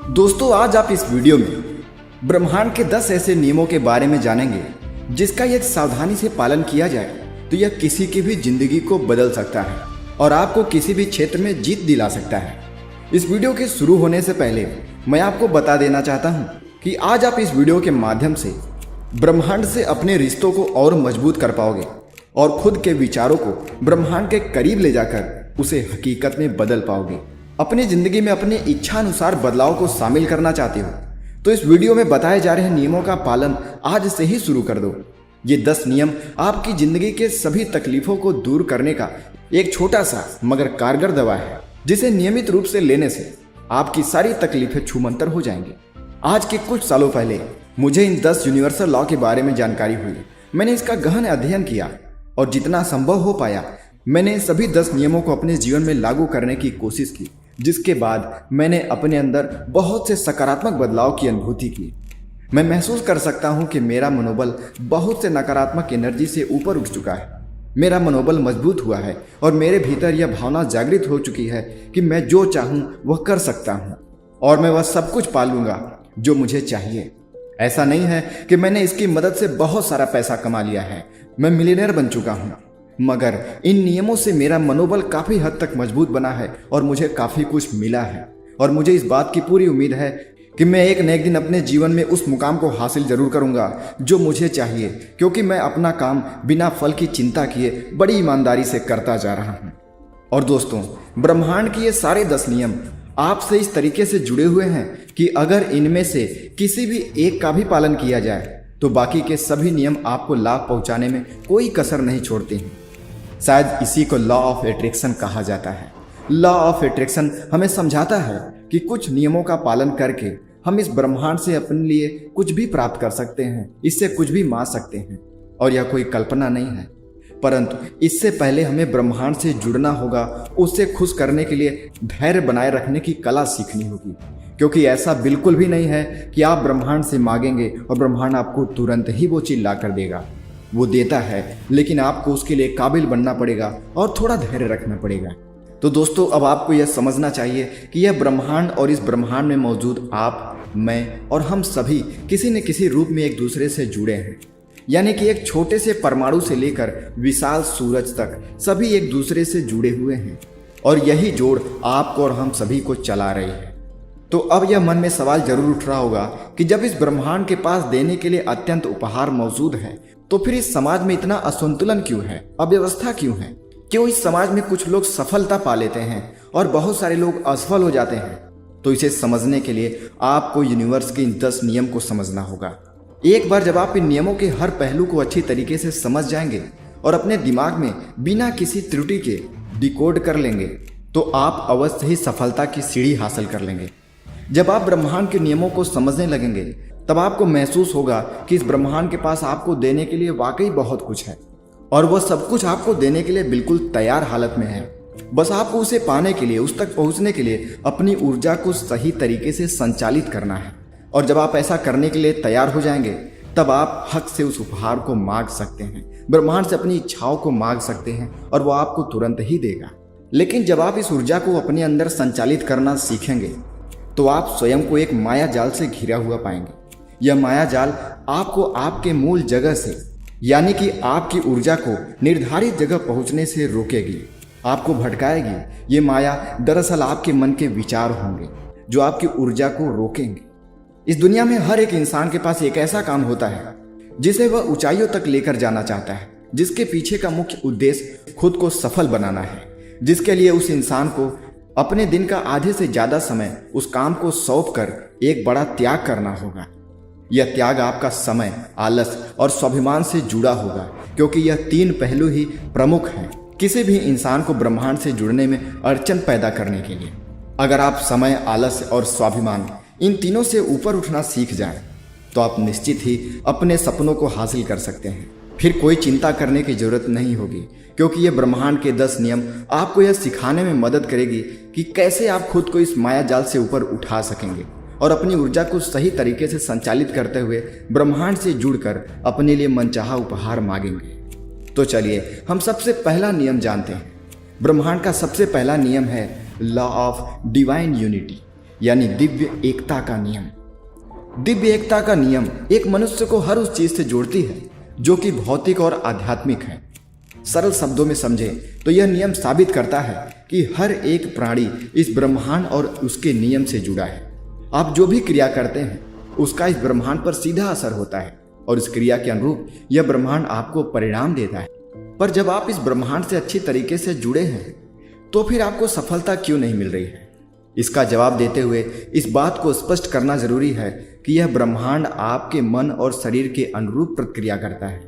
दोस्तों, आज आप इस वीडियो में ब्रह्मांड के 10 ऐसे नियमों के बारे में जानेंगे जिसका यदि सावधानी से पालन किया जाए तो यह किसी की भी जिंदगी को बदल सकता है और आपको किसी भी क्षेत्र में जीत दिला सकता है। इस वीडियो के शुरू होने से पहले मैं आपको बता देना चाहता हूं कि आज आप इस वीडियो के माध्यम से ब्रह्मांड से अपने रिश्तों को और मजबूत कर पाओगे और खुद के विचारों को ब्रह्मांड के करीब ले जाकर उसे हकीकत में बदल पाओगे। अपनी जिंदगी में अपने इच्छानुसार बदलाव को शामिल करना चाहते हो तो इस वीडियो में बताए जा रहे नियमों का पालन आज से ही शुरू कर दो। ये 10 नियम आपकी जिंदगी के सभी तकलीफों को दूर करने का एक छोटा सा मगर कारगर दवा है, जिसे नियमित रूप से लेने से आपकी सारी तकलीफें छूमंतर हो जाएंगी। आज के कुछ सालों पहले मुझे इन 10 यूनिवर्सल लॉ के बारे में जानकारी हुई। मैंने इसका गहन अध्ययन किया और जितना संभव हो पाया मैंने सभी 10 नियमों को अपने जीवन में लागू करने की कोशिश की, जिसके बाद मैंने अपने अंदर बहुत से सकारात्मक बदलाव की अनुभूति की। मैं महसूस कर सकता हूं कि मेरा मनोबल बहुत से नकारात्मक एनर्जी से ऊपर उठ चुका है। मेरा मनोबल मजबूत हुआ है और मेरे भीतर यह भावना जागृत हो चुकी है कि मैं जो चाहूं वह कर सकता हूं और मैं वह सब कुछ पा लूंगा जो मुझे चाहिए। ऐसा नहीं है कि मैंने इसकी मदद से बहुत सारा पैसा कमा लिया है, मैं मिलियनेयर बन चुका हूं, मगर इन नियमों से मेरा मनोबल काफी हद तक मजबूत बना है और मुझे काफी कुछ मिला है। और मुझे इस बात की पूरी उम्मीद है कि मैं एक न एक दिन अपने जीवन में उस मुकाम को हासिल जरूर करूंगा जो मुझे चाहिए, क्योंकि मैं अपना काम बिना फल की चिंता किए बड़ी ईमानदारी से करता जा रहा हूं। और दोस्तों, ब्रह्मांड के ये सारे 10 नियम आपसे इस तरीके से जुड़े हुए हैं कि अगर इनमें से किसी भी एक का भी पालन किया जाए तो बाकी के सभी नियम आपको लाभ पहुंचाने में कोई कसर नहीं छोड़ते हैं। शायद इसी को लॉ ऑफ अट्रैक्शन कहा जाता है। लॉ ऑफ अट्रैक्शन हमें समझाता है कि कुछ नियमों का पालन करके हम इस ब्रह्मांड से अपने लिए कुछ भी प्राप्त कर सकते हैं, इससे कुछ भी मांग सकते हैं। और यह कोई कल्पना नहीं है, परंतु इससे पहले हमें ब्रह्मांड से जुड़ना होगा। उससे खुश करने के लिए धैर्य बनाए रखने की कला सीखनी होगी, क्योंकि ऐसा बिल्कुल भी नहीं है कि आप ब्रह्मांड से मांगेंगे और ब्रह्मांड आपको तुरंत ही वो चीज ला कर देगा। वो देता है, लेकिन आपको उसके लिए काबिल बनना पड़ेगा और थोड़ा धैर्य रखना पड़ेगा। तो दोस्तों, अब आपको यह समझना चाहिए कि यह ब्रह्मांड और इस ब्रह्मांड में मौजूद आप, मैं और हम सभी किसी न किसी रूप में एक दूसरे से जुड़े हैं। यानी कि एक छोटे से परमाणु से लेकर विशाल सूरज तक सभी एक दूसरे से जुड़े हुए हैं और यही जोड़ आपको और हम सभी को चला रही है। तो अब यह मन में सवाल जरूर उठ रहा होगा कि जब इस ब्रह्मांड के पास देने के लिए अत्यंत उपहार मौजूद है तो फिर इस समाज में इतना असंतुलन क्यों है, अव्यवस्था क्यों है? क्यों इस समाज में कुछ लोग सफलता पा लेते हैं और बहुत सारे लोग असफल हो जाते हैं? तो इसे समझने के लिए आपको यूनिवर्स के इन 10 नियम को समझना होगा। एक बार जब आप इन नियमों के हर पहलू को अच्छी तरीके से समझ जाएंगे और अपने दिमाग में बिना किसी त्रुटि के डिकोड कर लेंगे तो आप अवश्य ही सफलता की सीढ़ी हासिल कर लेंगे। जब आप ब्रह्मांड के नियमों को समझने लगेंगे तब आपको महसूस होगा कि इस ब्रह्मांड के पास आपको देने के लिए वाकई बहुत कुछ है और वह सब कुछ आपको देने के लिए बिल्कुल तैयार हालत में है। बस आपको उसे पाने के लिए, उस तक पहुंचने के लिए अपनी ऊर्जा को सही तरीके से संचालित करना है। और जब आप ऐसा करने के लिए तैयार हो जाएंगे तब आप हक से उस उपहार को मांग सकते हैं, ब्रह्मांड से अपनी इच्छाओं को मांग सकते हैं और वह आपको तुरंत ही देगा। लेकिन जब आप इस ऊर्जा को अपने अंदर संचालित करना सीखेंगे तो आप स्वयं को एक माया जाल से घिरा हुआ पाएंगे। यह माया जाल आपको आपके मूल जगह से, यानी कि आपकी ऊर्जा को निर्धारित जगह पहुंचने से रोकेगी, आपको भटकाएगी। ये माया दरअसल आपके मन के विचार होंगे जो आपकी ऊर्जा को रोकेंगे। इस दुनिया में हर एक इंसान के पास एक ऐसा काम होता है जिसे वह ऊंचाइयों तक लेकर जाना चाहता है, जिसके पीछे का मुख्य उद्देश्य खुद को सफल बनाना है, जिसके लिए उस इंसान को अपने दिन का आधे से ज्यादा समय उस काम को सौंप कर एक बड़ा त्याग करना होगा। यह त्याग आपका समय, आलस और स्वाभिमान से जुड़ा होगा, क्योंकि यह 3 पहलू ही प्रमुख हैं किसी भी इंसान को ब्रह्मांड से जुड़ने में अड़चन पैदा करने के लिए। अगर आप समय, आलस और स्वाभिमान इन तीनों से ऊपर उठना सीख जाएं, तो आप निश्चित ही अपने सपनों को हासिल कर सकते हैं। फिर कोई चिंता करने की जरूरत नहीं होगी, क्योंकि ये ब्रह्मांड के 10 नियम आपको यह सिखाने में मदद करेगी कि कैसे आप खुद को इस माया जाल से ऊपर उठा सकेंगे और अपनी ऊर्जा को सही तरीके से संचालित करते हुए ब्रह्मांड से जुड़कर अपने लिए मनचाहा उपहार मांगेंगे। तो चलिए हम सबसे पहला नियम जानते हैं। ब्रह्मांड का सबसे पहला नियम है लॉ ऑफ डिवाइन यूनिटी, यानी दिव्य एकता का नियम। दिव्य एकता का नियम एक मनुष्य को हर उस चीज से जोड़ती है जो कि भौतिक और आध्यात्मिक है। सरल शब्दों में समझे तो यह नियम साबित करता है कि हर एक प्राणी इस ब्रह्मांड और उसके नियम से जुड़ा है। आप जो भी क्रिया करते हैं उसका इस ब्रह्मांड पर सीधा असर होता है और इस क्रिया के अनुरूप यह ब्रह्मांड आपको परिणाम देता है। पर जब आप इस ब्रह्मांड से अच्छी तरीके से जुड़े हैं तो फिर आपको सफलता क्यों नहीं मिल रही है? इसका जवाब देते हुए इस बात को स्पष्ट करना जरूरी है कि यह ब्रह्मांड आपके मन और शरीर के अनुरूप प्रतिक्रिया करता है।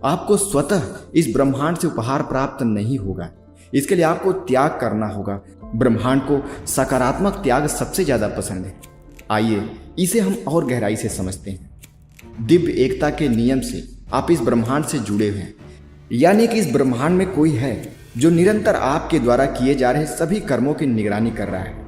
आपको स्वतः इस ब्रह्मांड से उपहार प्राप्त नहीं होगा, इसके लिए आपको त्याग करना होगा। ब्रह्मांड को सकारात्मक त्याग सबसे ज्यादा पसंद है। आइए इसे हम और गहराई से समझते हैं। दिव्य एकता के नियम से आप इस ब्रह्मांड से जुड़े हुए हैं, यानी कि इस ब्रह्मांड में कोई है जो निरंतर आपके द्वारा किए जा रहे सभी कर्मों की निगरानी कर रहा है।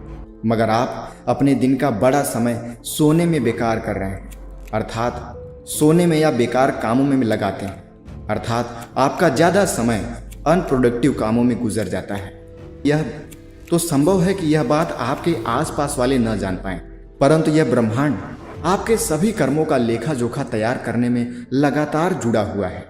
मगर आप अपने दिन का बड़ा समय सोने में बेकार कर रहे हैं, अर्थात सोने में या बेकार कामों में लगाते हैं, अर्थात आपका ज़्यादा समय अनप्रोडक्टिव कामों में गुजर जाता है। यह तो संभव है कि यह बात आपके आसपास वाले न जान पाएं, परंतु यह ब्रह्मांड आपके सभी कर्मों का लेखा जोखा तैयार करने में लगातार जुड़ा हुआ है।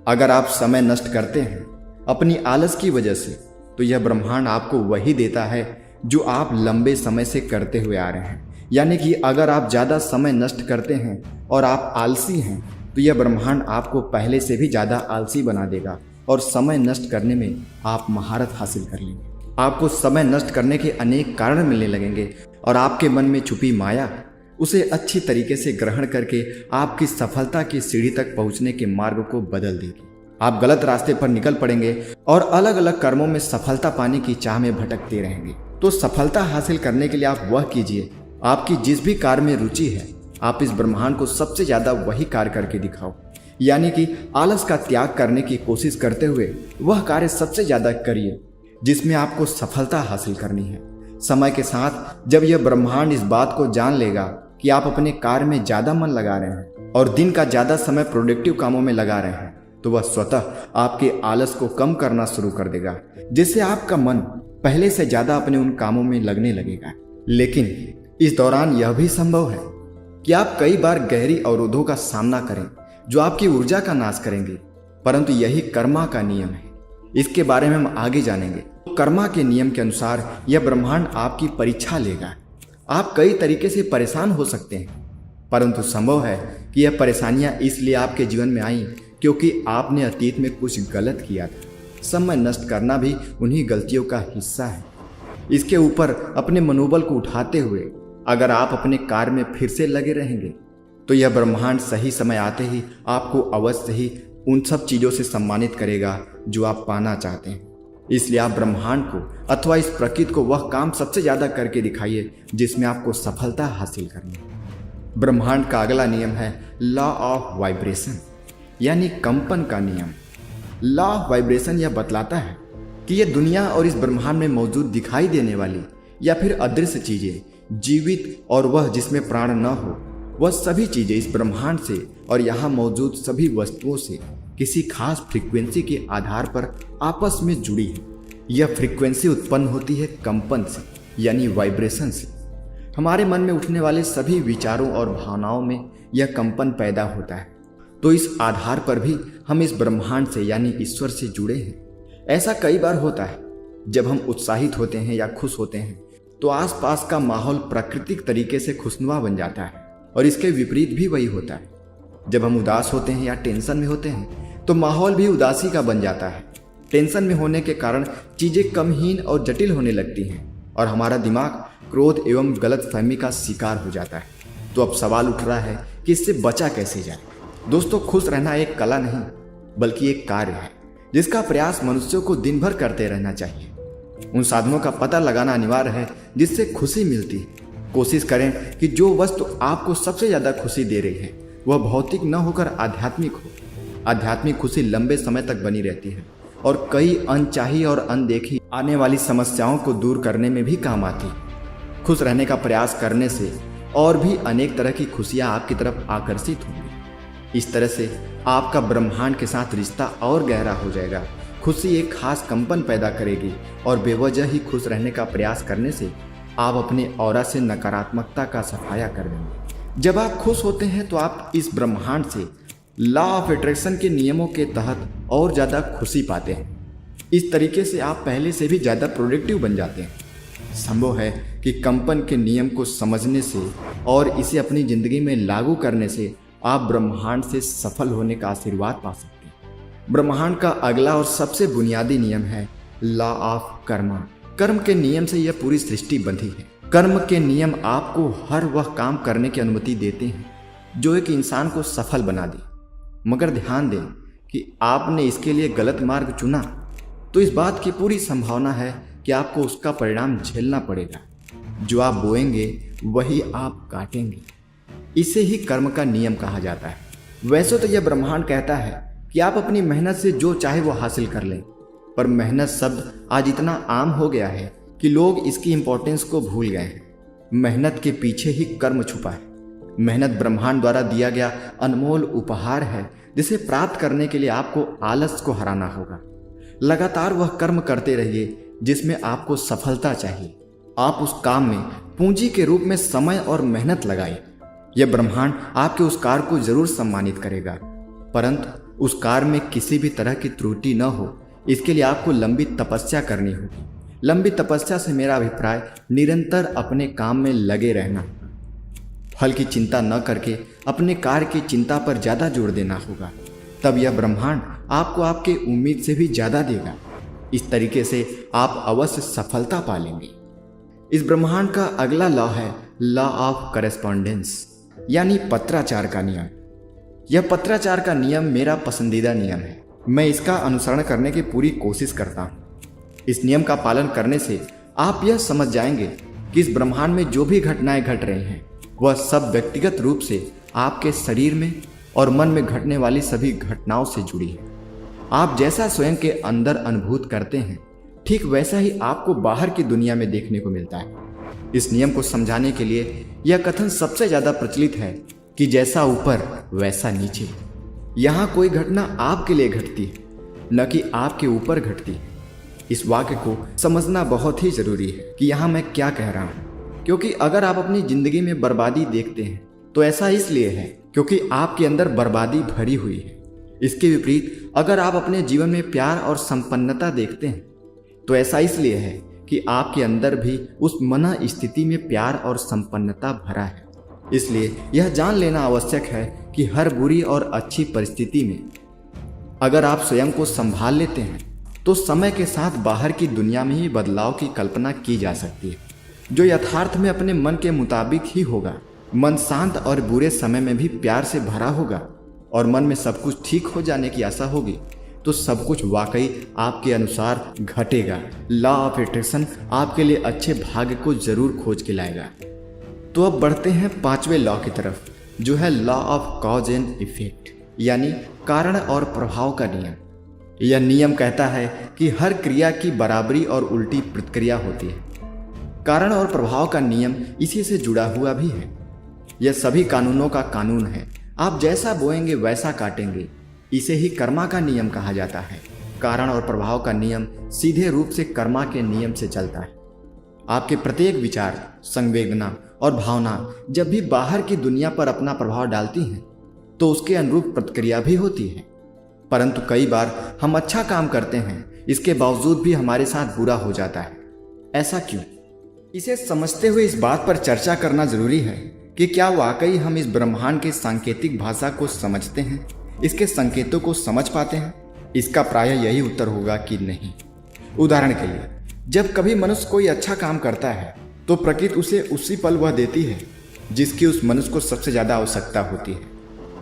अगर आप समय नष्ट करते हैं अपनी आलस की वजह से, तो यह ब्रह्मांड आपको वही देता है जो आप लंबे समय से करते हुए आ रहे हैं। यानी कि अगर आप ज़्यादा समय नष्ट करते हैं और आप आलसी हैं, तो यह ब्रह्मांड आपको पहले से भी ज़्यादा आलसी बना देगा और समय नष्ट करने में आप महारत हासिल कर लेंगे। आपको समय नष्ट करने के अनेक कारण मिलने लगेंगे और आपके मन में छुपी माया उसे अच्छी तरीके से ग्रहण करके आपकी सफलता की सीढ़ी तक पहुंचने के मार्ग को बदल देगी। आप गलत रास्ते पर निकल पड़ेंगे और अलग अलग कर्मों में सफलता पाने की चाह में भटकते रहेंगे। तो सफलता हासिल करने के लिए आप वह कीजिए, आपकी जिस भी कार्य में रुचि है आप इस ब्रह्मांड को सबसे ज्यादा वही कार्य करके दिखाओ। यानी कि आलस का त्याग करने की कोशिश करते हुए वह कार्य सबसे ज्यादा करिए जिसमें आपको सफलता हासिल करनी है। समय के साथ जब यह ब्रह्मांड इस बात को जान लेगा कि आप अपने कार्य में ज्यादा मन लगा रहे हैं और दिन का ज्यादा समय प्रोडक्टिव कामों में लगा रहे हैं, तो वह स्वतः आपके आलस को कम करना शुरू कर देगा, जिससे आपका मन पहले से ज्यादा अपने उन कामों में लगने लगेगा। लेकिन इस दौरान यह भी संभव है कि आप कई बार गहरी अवरोधों का सामना करें जो आपकी ऊर्जा का नाश करेंगे, परंतु यही कर्मा का नियम है। इसके बारे में हम आगे जानेंगे। कर्मा के नियम के अनुसार यह ब्रह्मांड आपकी परीक्षा लेगा। आप कई तरीके से परेशान हो सकते हैं, परंतु संभव है कि यह परेशानियां इसलिए आपके जीवन में आई क्योंकि आपने अतीत में कुछ गलत किया था। समय नष्ट करना भी उन्हीं गलतियों का हिस्सा है। इसके ऊपर अपने मनोबल को उठाते हुए अगर आप अपने कार्य में फिर से लगे रहेंगे, तो यह ब्रह्मांड सही समय आते ही आपको अवश्य ही उन सब चीज़ों से सम्मानित करेगा जो आप पाना चाहते हैं। इसलिए आप ब्रह्मांड को अथवा इस प्रकृति को वह काम सबसे ज़्यादा करके दिखाइए जिसमें आपको सफलता हासिल करनी है। ब्रह्मांड का अगला नियम है लॉ ऑफ वाइब्रेशन, यानी कंपन का नियम। लॉ ऑफ वाइब्रेशन यह बतलाता है कि यह दुनिया और इस ब्रह्मांड में मौजूद दिखाई देने वाली या फिर अदृश्य चीजें, जीवित और वह जिसमें प्राण न हो, वह सभी चीजें इस ब्रह्मांड से और यहाँ मौजूद सभी वस्तुओं से किसी खास फ्रीक्वेंसी के आधार पर आपस में जुड़ी है। यह फ्रीक्वेंसी उत्पन्न होती है कंपन से, यानी वाइब्रेशन से। हमारे मन में उठने वाले सभी विचारों और भावनाओं में यह कंपन पैदा होता है। तो इस आधार पर भी हम इस ब्रह्मांड से यानी ईश्वर से जुड़े हैं। ऐसा कई बार होता है जब हम उत्साहित होते हैं या खुश होते हैं तो आसपास का माहौल प्राकृतिक तरीके से खुशनुमा बन जाता है, और इसके विपरीत भी वही होता है। जब हम उदास होते हैं या टेंशन में होते हैं तो माहौल भी उदासी का बन जाता है। टेंशन में होने के कारण चीजें कमहीन और जटिल होने लगती हैं और हमारा दिमाग क्रोध एवं गलतफहमी का शिकार हो जाता है। तो अब सवाल उठ रहा है कि इससे बचा कैसे जाए। दोस्तों, खुश रहना एक कला नहीं बल्कि एक कार्य है जिसका प्रयास मनुष्यों को दिन भर करते रहना चाहिए। उन साधनों का पता लगाना अनिवार्य है जिससे खुशी मिलती है। कोशिश करें कि जो वस्तु आपको सबसे ज्यादा खुशी दे रही है वह भौतिक न होकर आध्यात्मिक हो। आध्यात्मिक खुशी लंबे समय तक बनी रहती है और कई अनचाही और अनदेखी आने वाली समस्याओं को दूर करने में भी काम आती है। खुश रहने का प्रयास करने से और भी अनेक तरह की खुशियां आपकी तरफ आकर्षित होंगी। इस तरह से आपका ब्रह्मांड के साथ रिश्ता और गहरा हो जाएगा। खुशी एक खास कंपन पैदा करेगी और बेवजह ही खुश रहने का प्रयास करने से आप अपने ऑरा से नकारात्मकता का सफाया कर देंगे। जब आप खुश होते हैं तो आप इस ब्रह्मांड से लॉ ऑफ अट्रैक्शन के नियमों के तहत और ज़्यादा खुशी पाते हैं। इस तरीके से आप पहले से भी ज़्यादा प्रोडक्टिव बन जाते हैं। संभव है कि कंपन के नियम को समझने से और इसे अपनी ज़िंदगी में लागू करने से आप ब्रह्मांड से सफल होने का आशीर्वाद पा सकते हैं। ब्रह्मांड का अगला और सबसे बुनियादी नियम है लॉ ऑफ कर्मा। कर्म के नियम से यह पूरी सृष्टि बंधी है। कर्म के नियम आपको हर वह काम करने की अनुमति देते हैं जो एक इंसान को सफल बना दे, मगर ध्यान दें कि आपने इसके लिए गलत मार्ग चुना तो इस बात की पूरी संभावना है कि आपको उसका परिणाम झेलना पड़ेगा। जो आप बोएंगे वही आप काटेंगे। इसे ही कर्म का नियम कहा जाता है। वैसे तो यह ब्रह्मांड कहता है कि आप अपनी मेहनत से जो चाहे वो हासिल कर लें, पर मेहनत शब्द आज इतना आम हो गया है कि लोग इसकी इंपॉर्टेंस को भूल गए हैं। मेहनत के पीछे ही कर्म छुपा है। मेहनत ब्रह्मांड द्वारा दिया गया अनमोल उपहार है जिसे प्राप्त करने के लिए आपको आलस को हराना होगा। लगातार वह कर्म करते रहिए जिसमें आपको सफलता चाहिए। आप उस काम में पूंजी के रूप में समय और मेहनत लगाइए। यह ब्रह्मांड आपके उस कार्य को जरूर सम्मानित करेगा, परंतु उस कार्य में किसी भी तरह की त्रुटि न हो, इसके लिए आपको लंबी तपस्या करनी होगी। लंबी तपस्या से मेरा अभिप्राय निरंतर अपने काम में लगे रहना, फल की चिंता न करके अपने कार्य की चिंता पर ज़्यादा जोर देना होगा। तब यह ब्रह्मांड आपको आपके उम्मीद से भी ज़्यादा देगा। इस तरीके से आप अवश्य सफलता पालेंगे। इस ब्रह्मांड का अगला लॉ है लॉ ऑफ करेस्पॉन्डेंस, यानी पत्राचार का नियम। यह पत्राचार का नियम मेरा पसंदीदा नियम है। मैं इसका अनुसरण करने की पूरी कोशिश करता हूँ। इस नियम का पालन करने से आप यह समझ जाएंगे कि इस ब्रह्मांड में जो भी घटनाएं घट रही हैं वह सब व्यक्तिगत रूप से आपके शरीर में और मन में घटने वाली सभी घटनाओं से जुड़ी है। आप जैसा स्वयं के अंदर अनुभूत करते हैं ठीक वैसा ही आपको बाहर की दुनिया में देखने को मिलता है। इस नियम को समझाने के लिए यह कथन सबसे ज्यादा प्रचलित है कि जैसा ऊपर वैसा नीचे। यहाँ कोई घटना आपके लिए घटती है, न कि आपके ऊपर घटती है। इस वाक्य को समझना बहुत ही जरूरी है कि यहाँ मैं क्या कह रहा हूँ, क्योंकि अगर आप अपनी जिंदगी में बर्बादी देखते हैं तो ऐसा इसलिए है क्योंकि आपके अंदर बर्बादी भरी हुई है। इसके विपरीत अगर आप अपने जीवन में प्यार और संपन्नता देखते हैं तो ऐसा इसलिए है कि आपके अंदर भी उस मन स्थिति में प्यार और संपन्नता भरा है। इसलिए यह जान लेना आवश्यक है कि हर बुरी और अच्छी परिस्थिति में अगर आप स्वयं को संभाल लेते हैं तो समय के साथ बाहर की दुनिया में ही बदलाव की कल्पना की जा सकती है, जो यथार्थ में अपने मन के मुताबिक ही होगा। मन शांत और बुरे समय में भी प्यार से भरा होगा और मन में सब कुछ ठीक हो जाने की आशा होगी तो सब कुछ वाकई आपके अनुसार घटेगा। लॉ ऑफ अट्रैक्शन आपके लिए अच्छे भाग्य को जरूर खोज के लाएगा। तो अब बढ़ते हैं पांचवें लॉ की तरफ, जो है law of cause and effect, यानी कारण और प्रभाव का नियम। यह नियम कहता है कि हर क्रिया की बराबरी और उल्टी प्रतिक्रिया होती है। कारण और प्रभाव का नियम इसी से जुड़ा हुआ भी है। यह सभी कानूनों का कानून है। आप जैसा बोएंगे वैसा काटेंगे। इसे ही कर्मा का नियम कहा जाता है। कारण और प्रभाव का नियम सीधे रूप से कर्मा के नियम से चलता है। आपके प्रत्येक विचार, संवेदना और भावना जब भी बाहर की दुनिया पर अपना प्रभाव डालती हैं तो उसके अनुरूप प्रतिक्रिया भी होती है। परंतु कई बार हम अच्छा काम करते हैं, इसके बावजूद भी हमारे साथ बुरा हो जाता है। ऐसा क्यों? इसे समझते हुए इस बात पर चर्चा करना जरूरी है कि क्या वाकई हम इस ब्रह्मांड की सांकेतिक भाषा को समझते हैं, इसके संकेतों को समझ पाते हैं? इसका प्रायः यही उत्तर होगा कि नहीं। उदाहरण के लिए, जब कभी मनुष्य कोई अच्छा काम करता है तो प्रकृति उसे उसी पल वह देती है जिसकी उस मनुष्य को सबसे ज़्यादा आवश्यकता होती है।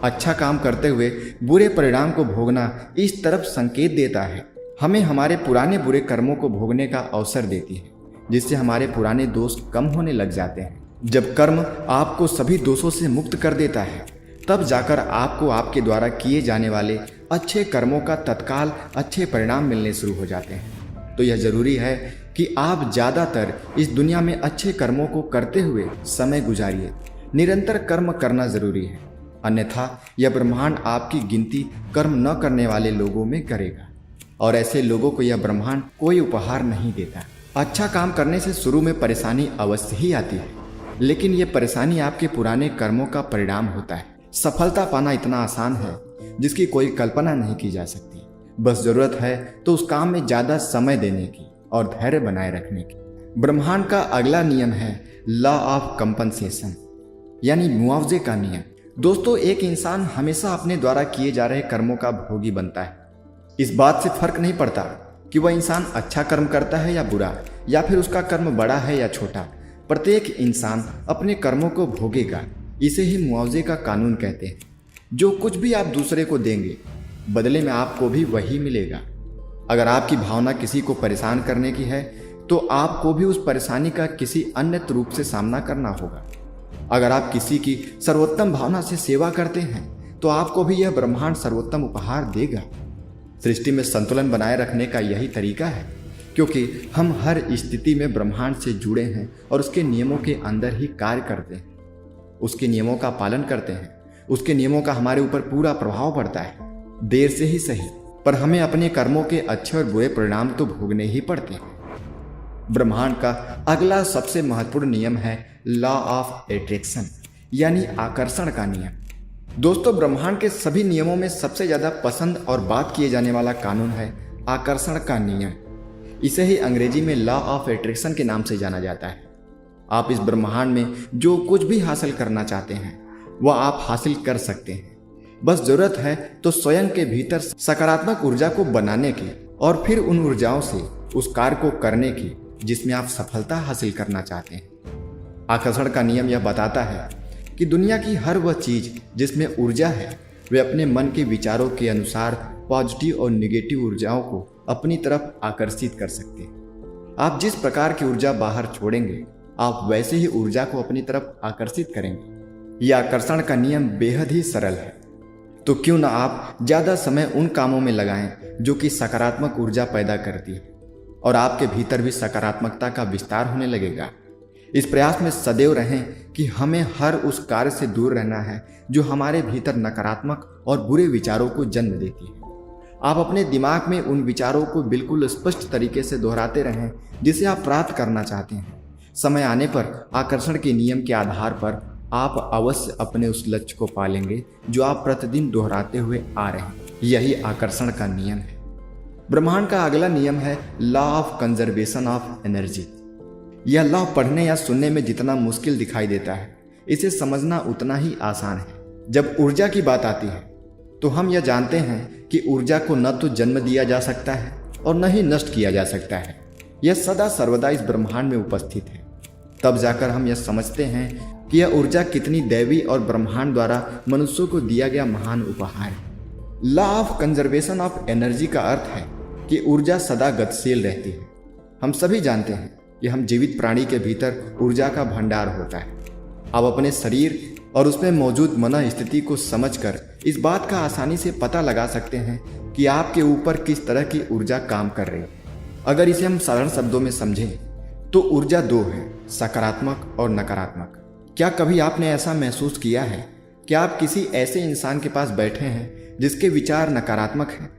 अच्छा काम करते हुए बुरे परिणाम को भोगना इस तरफ संकेत देता है, हमें हमारे पुराने बुरे कर्मों को भोगने का अवसर देती है, जिससे हमारे पुराने दोष कम होने लग जाते हैं। जब कर्म आपको सभी दोषों से मुक्त कर देता है तब जाकर आपको आपके द्वारा किए जाने वाले अच्छे कर्मों का तत्काल अच्छे परिणाम मिलने शुरू हो जाते हैं। तो यह जरूरी है कि आप ज़्यादातर इस दुनिया में अच्छे कर्मों को करते हुए समय गुजारिए। निरंतर कर्म करना जरूरी है, अन्यथा यह ब्रह्मांड आपकी गिनती कर्म न करने वाले लोगों में करेगा और ऐसे लोगों को यह ब्रह्मांड कोई उपहार नहीं देता। अच्छा काम करने से शुरू में परेशानी अवश्य ही आती है, लेकिन ये परेशानी आपके पुराने कर्मों का परिणाम होता है। सफलता पाना इतना आसान है जिसकी कोई कल्पना नहीं की जा सकती। बस जरूरत है तो उस काम में ज्यादा समय देने की और धैर्य बनाए रखने की। ब्रह्मांड का अगला नियम है लॉ ऑफ कंपनसेशन, यानी मुआवजे का नियम। दोस्तों, एक इंसान हमेशा अपने द्वारा किए जा रहे कर्मों का भोगी बनता है। इस बात से फर्क नहीं पड़ता कि वह इंसान अच्छा कर्म करता है या बुरा, या फिर उसका कर्म बड़ा है या छोटा। प्रत्येक इंसान अपने कर्मों को भोगेगा। इसे ही मुआवजे का कानून कहते हैं। जो कुछ भी आप दूसरे को देंगे, बदले में आपको भी वही मिलेगा। अगर आपकी भावना किसी को परेशान करने की है, तो आपको भी उस परेशानी का किसी अन्य रूप से सामना करना होगा। अगर आप किसी की सर्वोत्तम भावना से सेवा करते हैं, तो आपको भी यह ब्रह्मांड सर्वोत्तम उपहार देगा। सृष्टि में संतुलन बनाए रखने का यही तरीका है, क्योंकि हम हर स्थिति में ब्रह्मांड से जुड़े हैं और उसके नियमों के अंदर ही कार्य करते हैं, उसके नियमों का पालन करते हैं। उसके नियमों का हमारे ऊपर पूरा प्रभाव पड़ता है, देर से ही सही, पर हमें अपने कर्मों के अच्छे और बुरे परिणाम तो भोगने ही पड़ते हैं। ब्रह्मांड का अगला सबसे महत्वपूर्ण नियम है लॉ ऑफ एट्रैक्शन, यानी आकर्षण का नियम। दोस्तों, ब्रह्मांड के सभी नियमों में सबसे ज्यादा पसंद और बात किए जाने वाला कानून है आकर्षण का नियम। इसे ही अंग्रेजी में लॉ ऑफ एट्रैक्शन के नाम से जाना जाता है। आप इस ब्रह्मांड में जो कुछ भी हासिल करना चाहते हैं, वह आप हासिल कर सकते हैं। बस जरूरत है तो स्वयं के भीतर सकारात्मक ऊर्जा को बनाने की और फिर उन ऊर्जाओं से उस कार्य को करने की जिसमें आप सफलता हासिल करना चाहते हैं। आकर्षण का नियम यह बताता है कि दुनिया की हर वह चीज जिसमें ऊर्जा है, वे अपने मन के विचारों के अनुसार पॉजिटिव और निगेटिव ऊर्जाओं को अपनी तरफ आकर्षित कर सकते हैं। आप जिस प्रकार की ऊर्जा बाहर छोड़ेंगे, आप वैसे ही ऊर्जा को अपनी तरफ आकर्षित करेंगे। यह आकर्षण का नियम बेहद ही सरल है। तो क्यों ना आप ज्यादा समय उन कामों में लगाएं जो कि सकारात्मक ऊर्जा पैदा करती है, और आपके भीतर भी सकारात्मकता का विस्तार होने लगेगा। इस प्रयास में सदैव रहें कि हमें हर उस कार्य से दूर रहना है जो हमारे भीतर नकारात्मक और बुरे विचारों को जन्म देती है। आप अपने दिमाग में उन विचारों को बिल्कुल स्पष्ट तरीके से दोहराते रहें जिसे आप प्राप्त करना चाहते हैं। समय आने पर आकर्षण के नियम के आधार पर आप अवश्य अपने उस लक्ष्य को पालेंगे जो आप प्रतिदिन दोहराते हुए आ रहे हैं। यही आकर्षण का नियम है। ब्रह्मांड का अगला नियम है law of conservation of energy. यह लॉ पढ़ने या सुनने में जितना मुश्किल दिखाई देता है, इसे समझना उतना ही आसान है। जब ऊर्जा की बात आती है तो हम यह जानते हैं कि ऊर्जा को न तो जन्म दिया जा सकता है और न ही नष्ट किया जा सकता है। यह सदा सर्वदा इस ब्रह्मांड में उपस्थित है। तब जाकर हम यह समझते हैं कि यह ऊर्जा कितनी दैवी और ब्रह्मांड द्वारा मनुष्यों को दिया गया महान उपहार है। Law of conservation of energy का अर्थ है कि ऊर्जा सदा गतिशील रहती है। हम सभी जानते हैं कि हम जीवित प्राणी के भीतर ऊर्जा का भंडार होता है। आप अपने शरीर और उसमें मौजूद मन स्थिति को समझकर इस बात का आसानी से पता लगा सकते हैं कि आपके ऊपर किस तरह की ऊर्जा काम कर रही है। अगर इसे हम साधारण शब्दों में समझें तो ऊर्जा दो है, सकारात्मक और नकारात्मक। क्या कभी आपने ऐसा महसूस किया है कि आप किसी ऐसे इंसान के पास बैठे हैं जिसके विचार नकारात्मक हैं?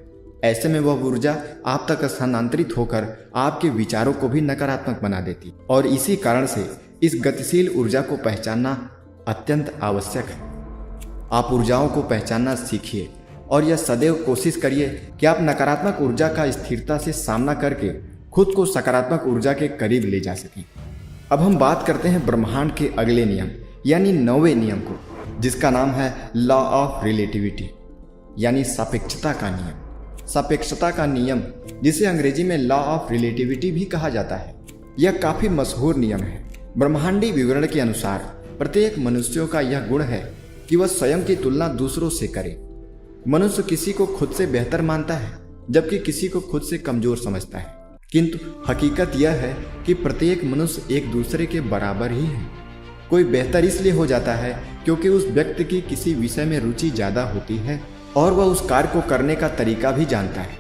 ऐसे में वह ऊर्जा आप तक स्थानांतरित होकर आपके विचारों को भी नकारात्मक बना देती, और इसी कारण से इस गतिशील ऊर्जा को पहचानना अत्यंत आवश्यक है। आप ऊर्जाओं को पहचानना सीखिए और यह सदैव कोशिश करिए कि आप नकारात्मक ऊर्जा का स्थिरता से सामना करके खुद को सकारात्मक ऊर्जा के करीब ले जा सकें। अब हम बात करते हैं ब्रह्मांड के अगले नियम यानी 9वें नियम को, जिसका नाम है लॉ ऑफ रिलेटिविटी यानी सापेक्षता का नियम। सापेक्षता का नियम, जिसे अंग्रेजी में लॉ ऑफ रिलेटिविटी भी कहा जाता है, यह काफी मशहूर नियम है। ब्रह्मांडी विवरण के अनुसार प्रत्येक मनुष्यों का यह गुण है कि वह स्वयं की तुलना दूसरों से करे। मनुष्य किसी को खुद से बेहतर मानता है जबकि किसी को खुद से कमजोर समझता है, किंतु हकीकत यह है कि प्रत्येक मनुष्य एक दूसरे के बराबर ही है। कोई बेहतर इसलिए हो जाता है क्योंकि उस व्यक्ति की किसी विषय में रुचि ज्यादा होती है और वह उस कार्य को करने का तरीका भी जानता है।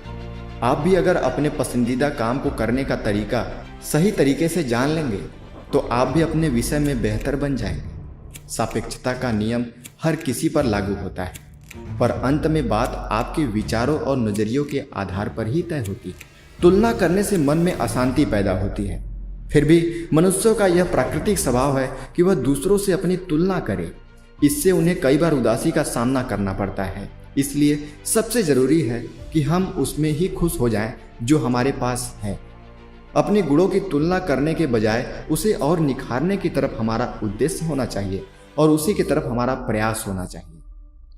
आप भी अगर अपने पसंदीदा काम को करने का तरीका सही तरीके से जान लेंगे तो आप भी अपने विषय में बेहतर बन जाएंगे। सापेक्षता का नियम हर किसी पर लागू होता है, पर अंत में बात आपके विचारों और नजरियों के आधार पर ही तय होती है। तुलना करने से मन में अशांति पैदा होती है। फिर भी मनुष्यों का यह प्राकृतिक स्वभाव है कि वह दूसरों से अपनी तुलना करे। इससे उन्हें कई बार उदासी का सामना करना पड़ता है। इसलिए सबसे जरूरी है कि हम उसमें ही खुश हो जाएं जो हमारे पास है। अपने गुणों की तुलना करने के बजाय उसे और निखारने की तरफ हमारा उद्देश्य होना चाहिए और उसी की तरफ हमारा प्रयास होना चाहिए।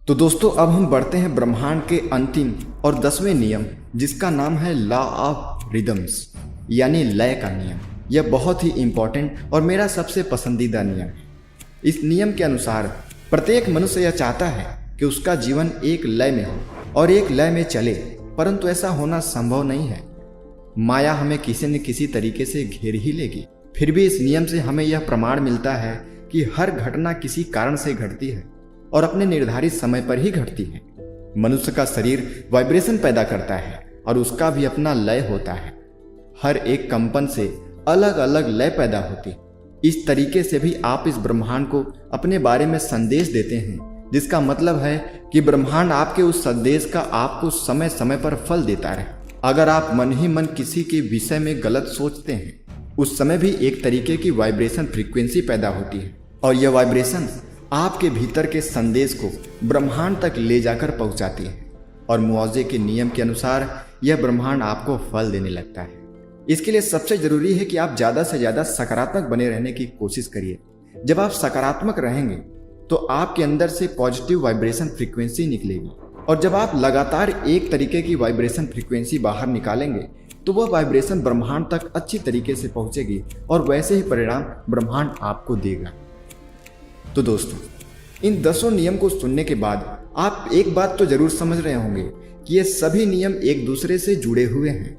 तो दोस्तों, अब हम बढ़ते हैं ब्रह्मांड के अंतिम और 10वें नियम, जिसका नाम है लॉ ऑफ रिदम्स, यानी लय का नियम। यह बहुत ही इंपॉर्टेंट और मेरा सबसे पसंदीदा नियम है। इस नियम के अनुसार प्रत्येक मनुष्य यह चाहता है कि उसका जीवन एक लय में हो और एक लय में चले, परंतु ऐसा होना संभव नहीं है। माया हमें किसी न किसी तरीके से घेर ही लेगी। फिर भी इस नियम से हमें यह प्रमाण मिलता है कि हर घटना किसी कारण से घटती है और अपने निर्धारित समय पर ही घटती है। मनुष्य का शरीर वाइब्रेशन पैदा करता है और उसका भी अपना लय होता है। हर एक कंपन से अलग अलग लय पैदा होती है। इस तरीके से भी आप इस ब्रह्मांड को अपने बारे में संदेश देते हैं, जिसका मतलब है कि ब्रह्मांड आपके उस संदेश का आपको समय समय पर फल देता रहे। अगर आप मन ही मन किसी के विषय में गलत सोचते हैं, उस समय भी एक तरीके की वाइब्रेशन फ्रीक्वेंसी पैदा होती है और यह वाइब्रेशन आपके भीतर के संदेश को ब्रह्मांड तक ले जाकर पहुंचाती है और मुआवजे के नियम के अनुसार यह ब्रह्मांड आपको फल देने लगता है। इसके लिए सबसे जरूरी है कि आप ज़्यादा से ज़्यादा सकारात्मक बने रहने की कोशिश करिए। जब आप सकारात्मक रहेंगे तो आपके अंदर से पॉजिटिव वाइब्रेशन फ्रीक्वेंसी निकलेगी और जब आप लगातार एक तरीके की वाइब्रेशन फ्रीक्वेंसी बाहर निकालेंगे तो वह वाइब्रेशन ब्रह्मांड तक अच्छी तरीके से पहुंचेगी और वैसे ही परिणाम ब्रह्मांड आपको देगा। तो दोस्तों, इन 10 नियम को सुनने के बाद आप एक बात तो जरूर समझ रहे होंगे कि ये सभी नियम एक दूसरे से जुड़े हुए हैं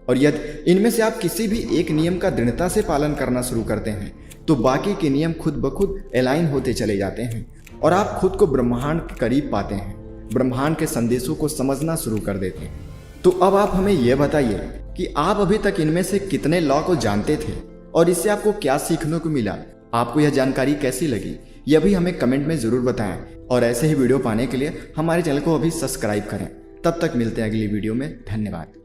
और यदि इनमें से आप किसी भी एक नियम का दृढ़ता से पालन करना शुरू करते हैं तो बाकी के नियम खुद ब खुद अलाइन होते चले जाते हैं और आप खुद को ब्रह्मांड के करीब पाते हैं, ब्रह्मांड के संदेशों को समझना शुरू कर देते हैं। तो अब आप हमें यह बताइए कि आप अभी तक इनमें से कितने लॉ को जानते थे और इससे आपको क्या सीखने को मिला। आपको यह जानकारी कैसी लगी, यह भी हमें कमेंट में जरूर बताएं और ऐसे ही वीडियो पाने के लिए हमारे चैनल को अभी सब्सक्राइब करें। तब तक मिलते हैं अगली वीडियो में। धन्यवाद।